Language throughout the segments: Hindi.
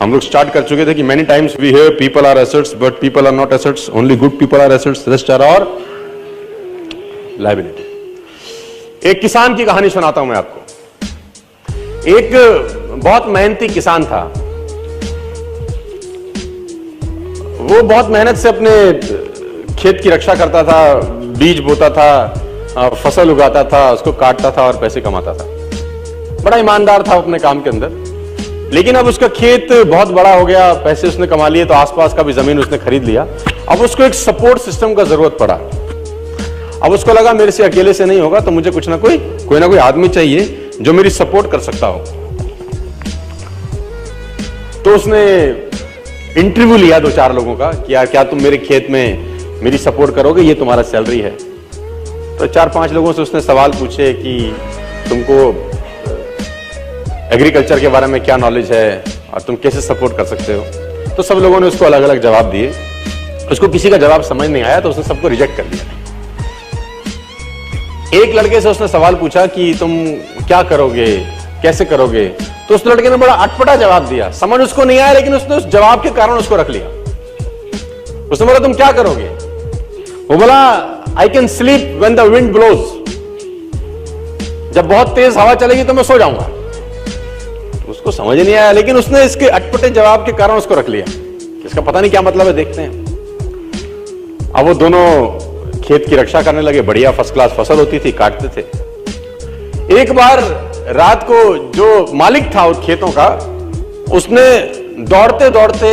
हम लोग स्टार्ट कर चुके थे कि many times we hear people are assets but people are not assets, only good people are assets, rest are or liability. एक किसान की कहानी सुनाता हूं मैं आपको। एक बहुत मेहनती किसान था। वो बहुत मेहनत से अपने खेत की रक्षा करता था, बीज बोता था, फसल उगाता था, उसको काटता था और पैसे कमाता था। बड़ा ईमानदार था अपने काम के अंदर। लेकिन अब उसका खेत बहुत बड़ा हो गया, पैसे उसने कमा लिए, तो आसपास का भी जमीन उसने खरीद लिया। अब उसको एक सपोर्ट सिस्टम का जरूरत पड़ा। अब उसको लगा मेरे से अकेले से नहीं होगा, तो मुझे कुछ ना कोई आदमी चाहिए जो मेरी सपोर्ट कर सकता हो। तो उसने इंटरव्यू लिया 2-4 लोगों का कि यार क्या तुम मेरे खेत में मेरी सपोर्ट करोगे, ये तुम्हारा सैलरी है। तो 4-5 लोगों से उसने सवाल पूछे कि तुमको एग्रीकल्चर के बारे में क्या नॉलेज है और तुम कैसे सपोर्ट कर सकते हो। तो सब लोगों ने उसको अलग अलग जवाब दिए। उसको किसी का जवाब समझ नहीं आया तो उसने सबको रिजेक्ट कर दिया। एक लड़के से उसने सवाल पूछा कि तुम क्या करोगे, कैसे करोगे। तो उस लड़के ने बड़ा अटपटा जवाब दिया, समझ उसको नहीं आया, लेकिन उसने उस जवाब के कारण उसको रख लिया। उसने बोला तुम क्या करोगे। वो बोला I can sleep when the wind blows, जब बहुत तेज हवा चलेगी तो मैं सो जाऊंगा। उसको समझ नहीं आया, लेकिन उसने इसके अटपटे जवाब के कारण उसको रख लिया। इसका पता नहीं क्या मतलब है, देखते हैं। अब वो दोनों खेत की रक्षा करने लगे। बढ़िया फर्स्ट क्लास फसल होती थी, काटते थे। एक बार रात को जो मालिक था उस खेतों का, उसने दौड़ते दौड़ते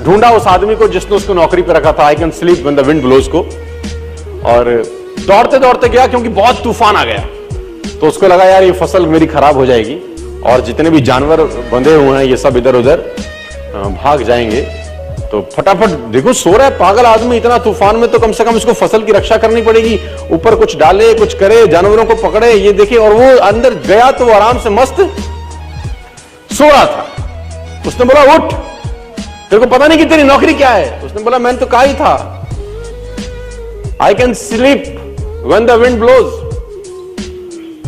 ढूंढा उस आदमी को जिसने उसको नौकरी पे रखा था, I can sleep when the wind blows को। और दौड़ते दौड़ते गया क्योंकि बहुत तूफान आ गया। तो उसको लगा यार ये फसल मेरी खराब हो जाएगी और जितने भी जानवर बंधे हुए हैं ये सब इधर उधर भाग जाएंगे। तो फटाफट देखो सो रहा है पागल आदमी इतना तूफान में, तो कम से कम उसको फसल की रक्षा करनी पड़ेगी। ऊपर कुछ डाले, कुछ करे, जानवरों को पकड़े, ये देखे। और वो अंदर गया तो वो आराम से मस्त सो रहा था। उसने बोला उठ, तेरे को पता नहीं कि तेरी नौकरी क्या है। उसने बोला मैंने तो कहा ही था I can sleep when the wind blows.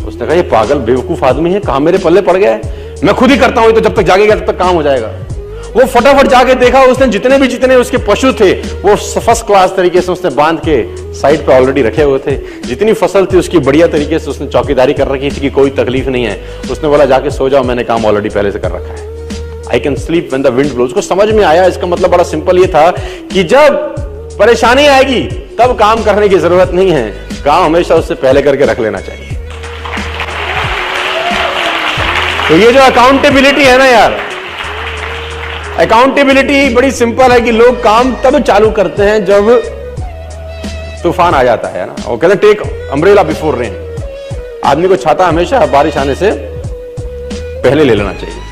उसने कहा ये पागल बेवकूफ आदमी है, कहां मेरे पल्ले पड़ गया है, मैं खुद ही करता हूं, तो जब तक जागेगा तब तक काम हो जाएगा। वो फटाफट जाके देखा, उसने जितने उसके पशु थे वो फर्स्ट क्लास तरीके से उसने बांध के साइड पे ऑलरेडी रखे हुए थे। जितनी फसल थी उसकी बढ़िया तरीके से उसने चौकीदारी कर रखी थी कि कोई तकलीफ नहीं है। उसने बोला जाके सो जाओ, मैंने काम ऑलरेडी पहले से कर रखा है। I can sleep when the wind blows. उसको समझ में आया, इसका मतलब बड़ा सिंपल ये था कि जब परेशानी आएगी तब काम करने की जरूरत नहीं है, काम हमेशा उससे पहले करके रख लेना चाहिए। तो ये जो अकाउंटेबिलिटी है ना यार, अकाउंटेबिलिटी बड़ी सिंपल है कि लोग काम तब चालू करते हैं जब तूफान आ जाता है ना। वो कहते हैं टेक अम्ब्रेला बिफोर रेन। आदमी को छाता हमेशा बारिश आने से पहले ले लेना चाहिए।